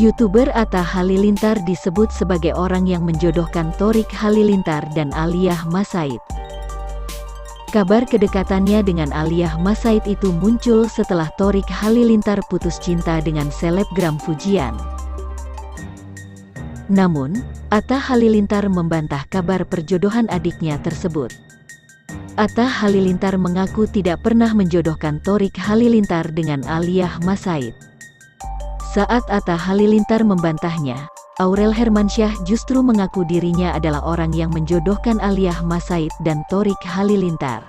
YouTuber Atta Halilintar disebut sebagai orang yang menjodohkan Thorik Halilintar dan Aliyah Masaid. Kabar kedekatannya dengan Aliyah Masaid itu muncul setelah Thorik Halilintar putus cinta dengan selebgram Fujian. Namun, Atta Halilintar membantah kabar perjodohan adiknya tersebut. Atta Halilintar mengaku tidak pernah menjodohkan Thorik Halilintar dengan Aliyah Masaid. Saat Atta Halilintar membantahnya, Aurel Hermansyah justru mengaku dirinya adalah orang yang menjodohkan Aliyah Masaid dan Thorik Halilintar.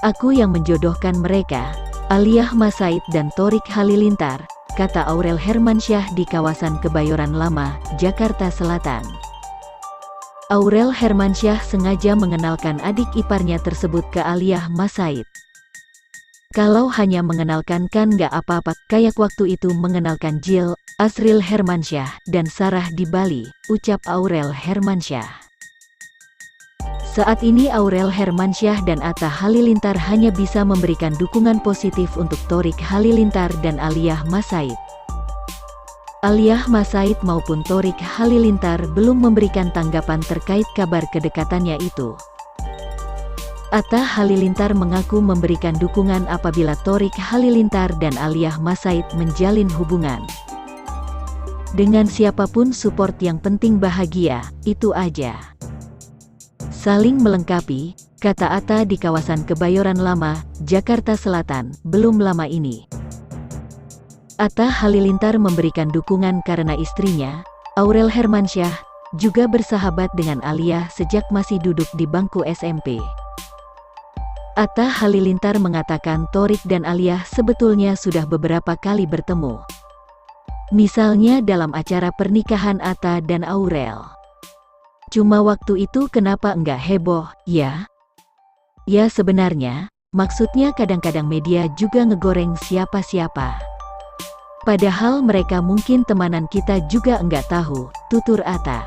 "Aku yang menjodohkan mereka, Aliyah Masaid dan Thorik Halilintar," kata Aurel Hermansyah di kawasan Kebayoran Lama, Jakarta Selatan. Aurel Hermansyah sengaja mengenalkan adik iparnya tersebut ke Aliyah Masaid. "Kalau hanya mengenalkan kan nggak apa-apa, kayak waktu itu mengenalkan Jill, Asril Hermansyah, dan Sarah di Bali," ucap Aurel Hermansyah. Saat ini Aurel Hermansyah dan Atta Halilintar hanya bisa memberikan dukungan positif untuk Thorik Halilintar dan Aliyah Masaid. Aliyah Masaid maupun Thorik Halilintar belum memberikan tanggapan terkait kabar kedekatannya itu. Atta Halilintar mengaku memberikan dukungan apabila Thorik Halilintar dan Aliyah Masaid menjalin hubungan. "Dengan siapapun support, yang penting bahagia, itu aja. Saling melengkapi," kata Atta di kawasan Kebayoran Lama, Jakarta Selatan, belum lama ini. Atta Halilintar memberikan dukungan karena istrinya, Aurel Hermansyah, juga bersahabat dengan Aliyah sejak masih duduk di bangku SMP. Atta Halilintar mengatakan Thorik dan Aliyah sebetulnya sudah beberapa kali bertemu. Misalnya dalam acara pernikahan Atta dan Aurel. "Cuma waktu itu kenapa enggak heboh, ya?" "Ya sebenarnya, maksudnya kadang-kadang media juga ngegoreng siapa-siapa. Padahal mereka mungkin temanan kita juga enggak tahu," tutur Atta.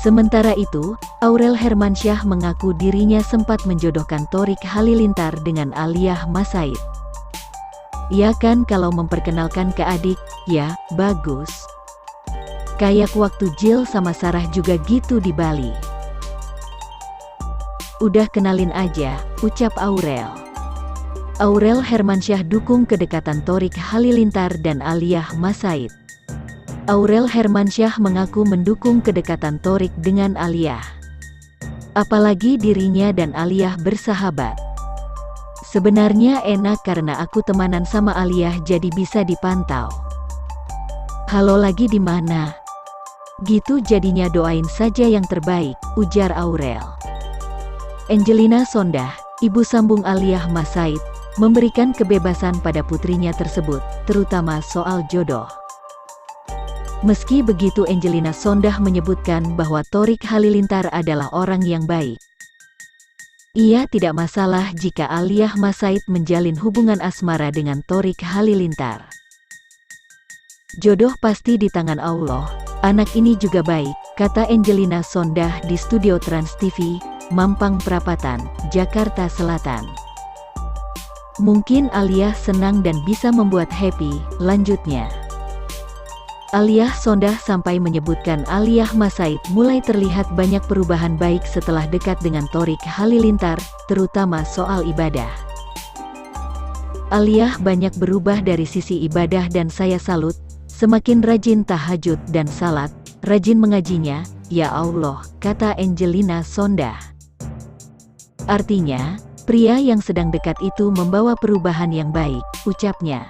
Sementara itu, Aurel Hermansyah mengaku dirinya sempat menjodohkan Thorik Halilintar dengan Aliyah Masaid. "Ya kan, kalau memperkenalkan ke adik, ya, bagus. Kayak waktu Jill sama Sarah juga gitu di Bali. Udah kenalin aja," ucap Aurel. Aurel Hermansyah dukung kedekatan Thorik Halilintar dan Aliyah Masaid. Aurel Hermansyah mengaku mendukung kedekatan Thorik dengan Aliyah. "Apalagi dirinya dan Aliyah bersahabat. Sebenarnya enak karena aku temanan sama Aliyah jadi bisa dipantau. Halo lagi di mana? Gitu jadinya, doain saja yang terbaik," ujar Aurel. Angelina Sondakh, ibu sambung Aliyah Masaid, memberikan kebebasan pada putrinya tersebut, terutama soal jodoh. Meski begitu, Angelina Sondakh menyebutkan bahwa Thorik Halilintar adalah orang yang baik. Ia tidak masalah jika Aliyah Masaid menjalin hubungan asmara dengan Thorik Halilintar. "Jodoh pasti di tangan Allah, anak ini juga baik," kata Angelina Sondakh di studio Trans TV, Mampang Perapatan, Jakarta Selatan. "Mungkin Aliyah senang dan bisa membuat happy," lanjutnya. Aliyah Sondakh sampai menyebutkan Aliyah Masaid mulai terlihat banyak perubahan baik setelah dekat dengan Thorik Halilintar, terutama soal ibadah. "Aliyah banyak berubah dari sisi ibadah dan saya salut, semakin rajin tahajud dan salat, rajin mengajinya, ya Allah," kata Angelina Sondakh. "Artinya, pria yang sedang dekat itu membawa perubahan yang baik," ucapnya.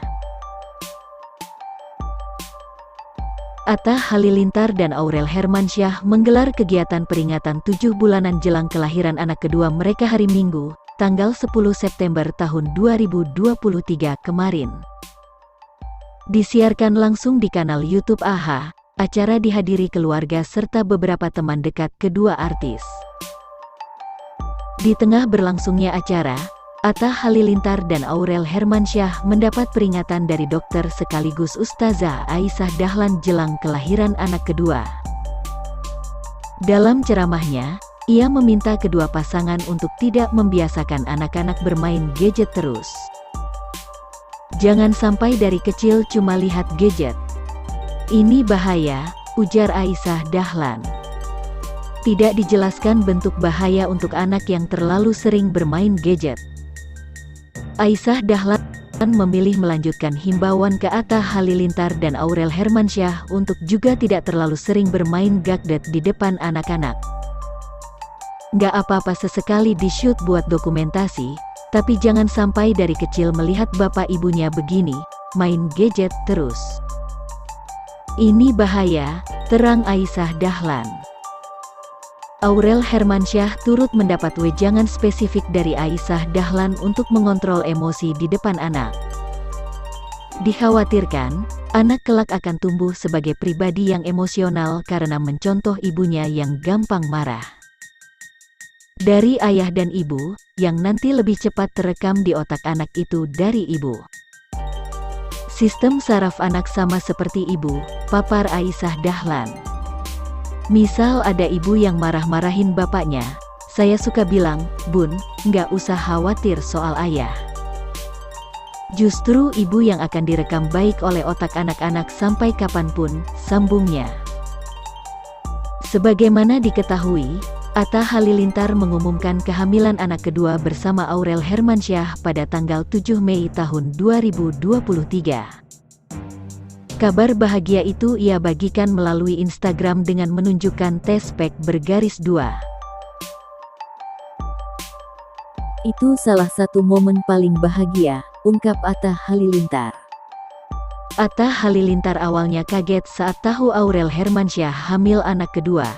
Atta Halilintar dan Aurel Hermansyah menggelar kegiatan peringatan 7 bulanan jelang kelahiran anak kedua mereka hari Minggu, tanggal 10 September tahun 2023 kemarin. Disiarkan langsung di kanal YouTube AHA, acara dihadiri keluarga serta beberapa teman dekat kedua artis. Di tengah berlangsungnya acara, Atta Halilintar dan Aurel Hermansyah mendapat peringatan dari dokter sekaligus Ustazah Aisyah Dahlan jelang kelahiran anak kedua. Dalam ceramahnya, ia meminta kedua pasangan untuk tidak membiasakan anak-anak bermain gadget terus. Jangan sampai dari kecil cuma lihat gadget. Ini bahaya, ujar Aisyah Dahlan. Tidak dijelaskan bentuk bahaya untuk anak yang terlalu sering bermain gadget. Aisyah Dahlan memilih melanjutkan himbauan ke Atta Halilintar dan Aurel Hermansyah untuk juga tidak terlalu sering bermain gadget di depan anak-anak. Nggak apa-apa sesekali di-shoot buat dokumentasi, tapi jangan sampai dari kecil melihat bapak ibunya begini, main gadget terus. Ini bahaya, terang Aisyah Dahlan. Aurel Hermansyah turut mendapat wejangan spesifik dari Aisyah Dahlan untuk mengontrol emosi di depan anak. Dikhawatirkan, anak kelak akan tumbuh sebagai pribadi yang emosional karena mencontoh ibunya yang gampang marah. Dari ayah dan ibu, yang nanti lebih cepat terekam di otak anak itu dari ibu. Sistem saraf anak sama seperti ibu, papar Aisyah Dahlan. Misal ada ibu yang marah-marahin bapaknya, saya suka bilang, "Bun, nggak usah khawatir soal ayah. Justru ibu yang akan direkam baik oleh otak anak-anak sampai kapanpun," sambungnya. Sebagaimana diketahui, Atta Halilintar mengumumkan kehamilan anak kedua bersama Aurel Hermansyah pada tanggal 7 Mei tahun 2023. Kabar bahagia itu ia bagikan melalui Instagram dengan menunjukkan tespek bergaris 2. Itu salah satu momen paling bahagia, ungkap Atta Halilintar. Atta Halilintar awalnya kaget saat tahu Aurel Hermansyah hamil anak kedua.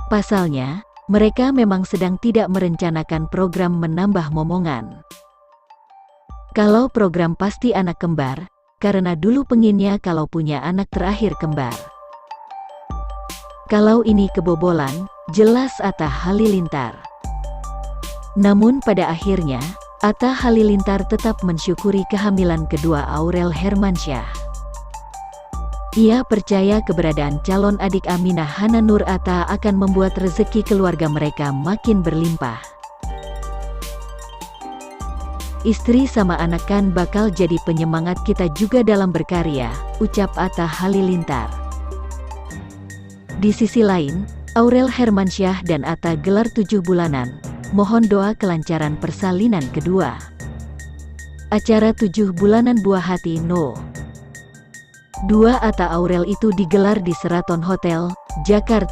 Pasalnya, mereka memang sedang tidak merencanakan program menambah momongan. Kalau program pasti anak kembar, karena dulu pengennya kalau punya anak terakhir kembar. Kalau ini kebobolan, jelas Atta Halilintar. Namun pada akhirnya, Atta Halilintar tetap mensyukuri kehamilan kedua Aurel Hermansyah. Ia percaya keberadaan calon adik Aminah Hana Nur Atta akan membuat rezeki keluarga mereka makin berlimpah. Istri sama anak kan bakal jadi penyemangat kita juga dalam berkarya, ucap Atta Halilintar. Di sisi lain, Aurel Hermansyah dan Atta gelar 7 bulanan, mohon doa kelancaran persalinan kedua. Acara 7 bulanan Buah Hati No. 2 Atta Aurel itu digelar di Sheraton Hotel, Jakarta.